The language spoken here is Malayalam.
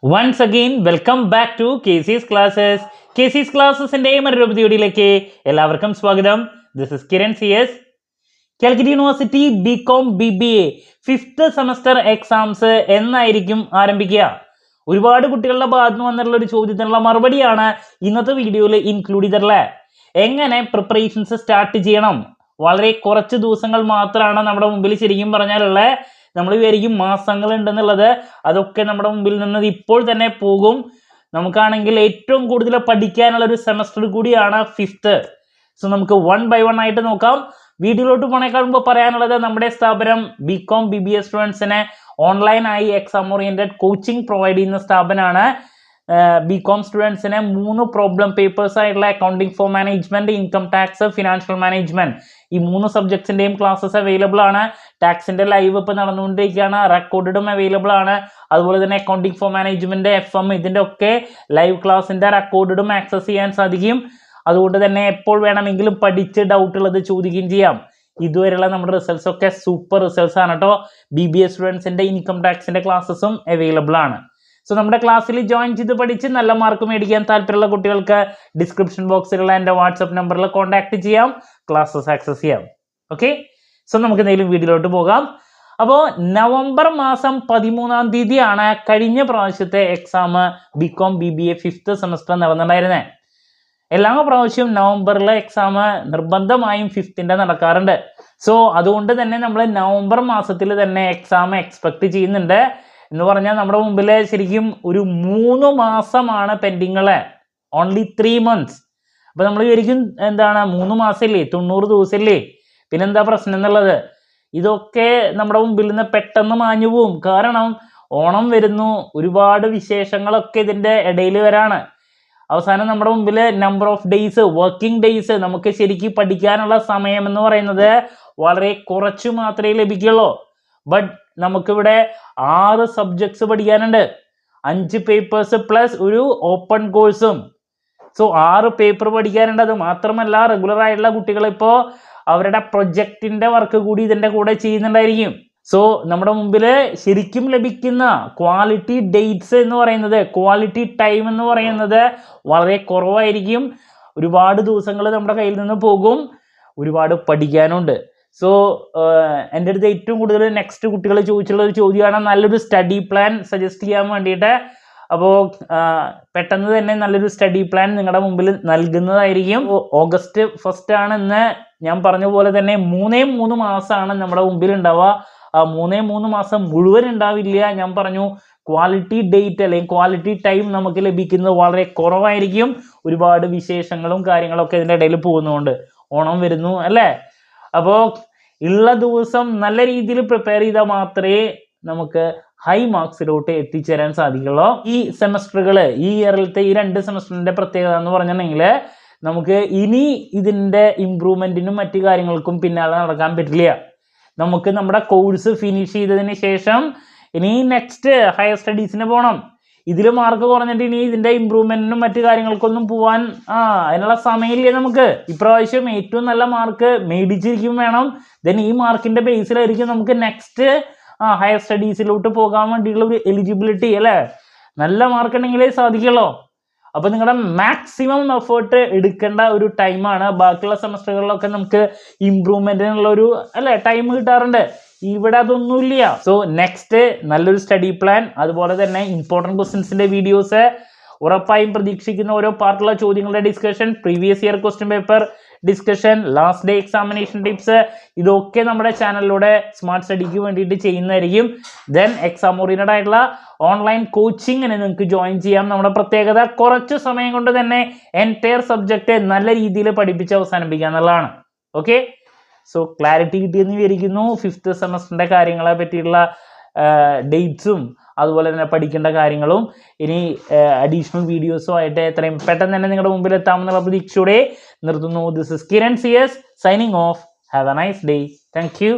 Once again, welcome back to KC's Classes. KC's Classes-ന്റെ മറ്റൊരു വീഡിയോയിലേക്ക് എല്ലാവർക്കും സ്വാഗതം. This is Kiran CS. Calicut university BCom BBA 5th semester exams എന്നായിരിക്കും ആരംഭിക്കുക? ഒരുപാട് കുട്ടികളുടെ ഭാഗത്ത് നിന്ന് വന്നിട്ടുള്ള ഒരു ചോദ്യത്തിനുള്ള മറുപടിയാണ് ഇന്നത്തെ വീഡിയോയിൽ ഇൻക്ലൂഡ് ചെയ്തിട്ടുള്ളത്. എങ്ങനെ പ്രിപ്പറേഷൻസ് സ്റ്റാർട്ട് ചെയ്യണം? വളരെ കുറച്ച് ദിവസങ്ങൾ മാത്രമാണ് നമ്മുടെ മുമ്പിൽ ശരിക്കും പറഞ്ഞാലുള്ള. നമ്മൾ വിചാരിക്കും മാസങ്ങൾ ഉണ്ടെന്നുള്ളത്, അതൊക്കെ നമ്മുടെ മുമ്പിൽ നിന്ന് ഇപ്പോൾ തന്നെ പോകും. നമുക്കാണെങ്കിൽ ഏറ്റവും കൂടുതൽ പഠിക്കാനുള്ള ഒരു സെമസ്റ്റർ കൂടിയാണ് 5th. സോ നമുക്ക് 1 by 1 ആയിട്ട് നോക്കാം. വീഡിയോയിലോട്ട് പോണേക്കാൾ മുമ്പ് പറയാനുള്ളത്, നമ്മുടെ സ്ഥാപനം BCom BBA സ്റ്റുഡൻസിനെ ഓൺലൈനായി എക്സാം ഓറിയന്റഡ് കോച്ചിങ് പ്രൊവൈഡ് ചെയ്യുന്ന സ്ഥാപനമാണ്. BCom സ്റ്റുഡൻസിന് 3 പ്രോബ്ലം പേപ്പേഴ്സ് ആയിട്ടുള്ള accounting for management, income tax, financial management, ഈ 3 സബ്ജക്ട്സിന്റെയും ക്ലാസ്സസ് അവൈലബിൾ ആണ്. ടാക്സിന്റെ ലൈവ് ഇപ്പൊ നടന്നുകൊണ്ടിരിക്കുകയാണ്, റെക്കോർഡും അവൈലബിൾ ആണ്. അതുപോലെ തന്നെ അക്കൗണ്ടിങ് ഫോർ മാനേജ്മെന്റ്, FM, ഇതിന്റെ ഒക്കെ ലൈവ് ക്ലാസിന്റെ റെക്കോർഡും ആക്സസ് ചെയ്യാൻ സാധിക്കും. അതുകൊണ്ട് തന്നെ എപ്പോൾ വേണമെങ്കിലും പഠിച്ച് ഡൗട്ട് ഉള്ളത് ചോദിക്കുകയും ചെയ്യാം. ഇതുവരെയുള്ള നമ്മുടെ റിസൾട്ട്സ് ഒക്കെ സൂപ്പർ റിസൾട്ട്സ് ആണ് കേട്ടോ. BBA സ്റ്റുഡൻസിന്റെ ഇൻകം ടാക്സിന്റെ ക്ലാസ്സസും അവൈലബിൾ ആണ്. സോ നമ്മുടെ ക്ലാസ്സിൽ ജോയിൻ ചെയ്ത് പഠിച്ച് നല്ല മാർക്ക് മേടിക്കാൻ താല്പര്യമുള്ള കുട്ടികൾക്ക് ഡിസ്ക്രിപ്ഷൻ ബോക്സിലുള്ള എൻ്റെ വാട്സപ്പ് നമ്പറിൽ കോൺടാക്ട് ചെയ്യാം, ക്ലാസ്സസ് ആക്സസ് ചെയ്യാം. ഓക്കെ, സോ നമുക്ക് എന്തെങ്കിലും വീഡിയോയിലോട്ട് പോകാം. അപ്പോൾ നവംബർ മാസം 13-ാം തീയതിയാണ് കഴിഞ്ഞ പ്രാവശ്യത്തെ exam BCom BBA 5th semester നടന്നിട്ടുണ്ടായിരുന്നത്. എല്ലാ പ്രാവശ്യവും നവംബറിലെ എക്സാം നിർബന്ധമായും 5th നടക്കാറുണ്ട്. സോ അതുകൊണ്ട് തന്നെ നമ്മൾ നവംബർ മാസത്തിൽ തന്നെ എക്സാം എക്സ്പെക്ട് ചെയ്യുന്നുണ്ട്. എന്ന് പറഞ്ഞാൽ നമ്മുടെ മുമ്പിൽ ശരിക്കും ഒരു 3 മാസമാണ് പെൻഡിങ്ങള്, ഓൺലി 3 months. അപ്പൊ നമ്മൾ വിചാരിക്കും എന്താണ് 3 മാസമില്ലേ, 90 ദിവസമില്ലേ, പിന്നെന്താ പ്രശ്നം എന്നുള്ളത്. ഇതൊക്കെ നമ്മുടെ മുമ്പിൽ നിന്ന് പെട്ടെന്ന് മാഞ്ഞു പോവും. കാരണം ഓണം വരുന്നു, ഒരുപാട് വിശേഷങ്ങളൊക്കെ ഇതിന്റെ ഇടയിൽ വരാണ്. അവസാനം നമ്മുടെ മുമ്പിൽ number of days, working days, നമുക്ക് ശരിക്കും പഠിക്കാനുള്ള സമയം എന്ന് പറയുന്നത് വളരെ കുറച്ച് മാത്രമേ ലഭിക്കുള്ളൂ. ബട്ട് നമുക്കിവിടെ 6 സബ്ജക്ട്സ് പഠിക്കാനുണ്ട്, 5 പേപ്പേഴ്സ് പ്ലസ് ഒരു ഓപ്പൺ കോഴ്സും. സോ 6 പേപ്പർ പഠിക്കാനുണ്ട്. അത് മാത്രമല്ല, റെഗുലർ ആയിട്ടുള്ള കുട്ടികൾ ഇപ്പോൾ അവരുടെ പ്രൊജക്റ്റിന്റെ വർക്ക് കൂടി ഇതിന്റെ കൂടെ ചെയ്യുന്നുണ്ടായിരിക്കും. സോ നമ്മുടെ മുമ്പിൽ ശരിക്കും ലഭിക്കുന്ന ക്വാളിറ്റി ഡേറ്റ്സ് എന്ന് പറയുന്നത്, ക്വാളിറ്റി ടൈം എന്ന് പറയുന്നത് വളരെ കുറവായിരിക്കും. ഒരുപാട് ദിവസങ്ങൾ നമ്മുടെ കയ്യിൽ നിന്ന് പോകും, ഒരുപാട് പഠിക്കാനുണ്ട്. സോ എൻ്റെ അടുത്ത് ഏറ്റവും കൂടുതൽ നെക്സ്റ്റ് കുട്ടികൾ ചോദിച്ചുള്ള ഒരു ചോദ്യമാണ് നല്ലൊരു സ്റ്റഡി പ്ലാൻ സജസ്റ്റ് ചെയ്യാൻ വേണ്ടിയിട്ട്. അപ്പോൾ പെട്ടെന്ന് തന്നെ നല്ലൊരു സ്റ്റഡി പ്ലാൻ നിങ്ങളുടെ മുമ്പിൽ നൽകുന്നതായിരിക്കും. ഓഗസ്റ്റ് 1 ആണെന്ന് ഞാൻ പറഞ്ഞ പോലെ തന്നെ 3 മാസമാണ് നമ്മുടെ മുമ്പിൽ ഉണ്ടാവുക. ആ 3 മാസം മുഴുവൻ ഉണ്ടാവില്ല. ഞാൻ പറഞ്ഞു, ക്വാളിറ്റി ഡേറ്റ് അല്ലെങ്കിൽ ക്വാളിറ്റി ടൈം നമുക്ക് ലഭിക്കുന്നത് വളരെ കുറവായിരിക്കും. ഒരുപാട് വിശേഷങ്ങളും കാര്യങ്ങളൊക്കെ ഇതിൻ്റെ ഇടയിൽ പോകുന്നതുകൊണ്ട്. ഓണം വരുന്നു അല്ലേ? അപ്പോൾ ഉള്ള ദിവസം നല്ല രീതിയിൽ പ്രിപ്പയർ ചെയ്താൽ മാത്രമേ നമുക്ക് ഹൈ മാർക്സിലോട്ട് എത്തിച്ചേരാൻ സാധിക്കുള്ളൂ. ഈ സെമസ്റ്ററുകൾ, ഈ ഇയറിലത്തെ ഈ 2 സെമസ്റ്ററിന്റെ പ്രത്യേകത എന്ന് പറഞ്ഞിട്ടുണ്ടെങ്കിൽ, നമുക്ക് ഇനി ഇതിന്റെ ഇംപ്രൂവ്മെന്റിനും മറ്റു കാര്യങ്ങൾക്കും പിന്നാലെ നടക്കാൻ പറ്റില്ല. നമുക്ക് നമ്മുടെ കോഴ്സ് ഫിനിഷ് ചെയ്തതിന് ശേഷം ഇനി നെക്സ്റ്റ് ഹയർ സ്റ്റഡീസിന് പോകണം. ഇതിൽ മാർക്ക് കുറഞ്ഞിട്ട് ഇനി ഇതിന്റെ ഇമ്പ്രൂവ്മെന്റിനും മറ്റു കാര്യങ്ങൾക്കൊന്നും പോവാൻ അതിനുള്ള സമയമില്ല നമുക്ക്. ഇപ്രാവശ്യം ഏറ്റവും നല്ല മാർക്ക് മേടിച്ചിരിക്കും വേണം. ദെൻ ഈ മാർക്കിന്റെ ബേസിലായിരിക്കും നമുക്ക് നെക്സ്റ്റ് ഹയർ സ്റ്റഡീസിലോട്ട് പോകാൻ വേണ്ടിയുള്ള ഒരു എലിജിബിലിറ്റി അല്ലേ. നല്ല മാർക്ക് ഉണ്ടെങ്കിലേ സാധിക്കുള്ളൂ. അപ്പൊ നിങ്ങളുടെ മാക്സിമം എഫേർട്ട് എടുക്കേണ്ട ഒരു ടൈമാണ്. ബാക്കിയുള്ള സെമസ്റ്ററുകളിലൊക്കെ നമുക്ക് ഇമ്പ്രൂവ്മെന്റിനുള്ള ഒരു ടൈം കിട്ടാറുണ്ട്. ഇവിടെ അതൊന്നുമില്ല. സോ നെക്സ്റ്റ് നല്ലൊരു സ്റ്റഡി പ്ലാൻ, അതുപോലെ തന്നെ ഇമ്പോർട്ടൻറ്റ് ക്വസ്റ്റ്യൻസിന്റെ വീഡിയോസ്, ഉറപ്പായും പ്രതീക്ഷിക്കുന്ന ഓരോ പാർട്ടുള്ള ചോദ്യങ്ങളുടെ discussion, previous year question paper discussion, last day examination tips, ഇതൊക്കെ നമ്മുടെ ചാനലിലൂടെ സ്മാർട്ട് സ്റ്റഡിക്ക് വേണ്ടിയിട്ട് ചെയ്യുന്നതായിരിക്കും. ദെൻ എക്സാം ഓറിയന്റഡ് ആയിട്ടുള്ള ഓൺലൈൻ കോച്ചിങ്ങിന് നിങ്ങൾക്ക് ജോയിൻ ചെയ്യാം. നമ്മുടെ പ്രത്യേകത കുറച്ച് സമയം കൊണ്ട് തന്നെ എൻറ്റയർ സബ്ജക്റ്റ് നല്ല രീതിയിൽ പഠിപ്പിച്ച് അവസാനിപ്പിക്കുക എന്നുള്ളതാണ്. ഓക്കെ, സോ ക്ലാരിറ്റി കിട്ടിയെന്ന് വിചാരിക്കുന്നു. 5th സെമസ്റ്ററിന്റെ കാര്യങ്ങളെ പറ്റിയുള്ള ഡേറ്റ്സും അതുപോലെ തന്നെ പഠിക്കേണ്ട കാര്യങ്ങളും ഇനി അഡീഷണൽ വീഡിയോസും ആയിട്ട് എത്രയും പെട്ടെന്ന് തന്നെ നിങ്ങളുടെ മുമ്പിൽ എത്താമെന്നുള്ള പ്രതീക്ഷയോടെ നിർത്തുന്നു. This is Kiran CS signing off. Have a nice day. Thank U.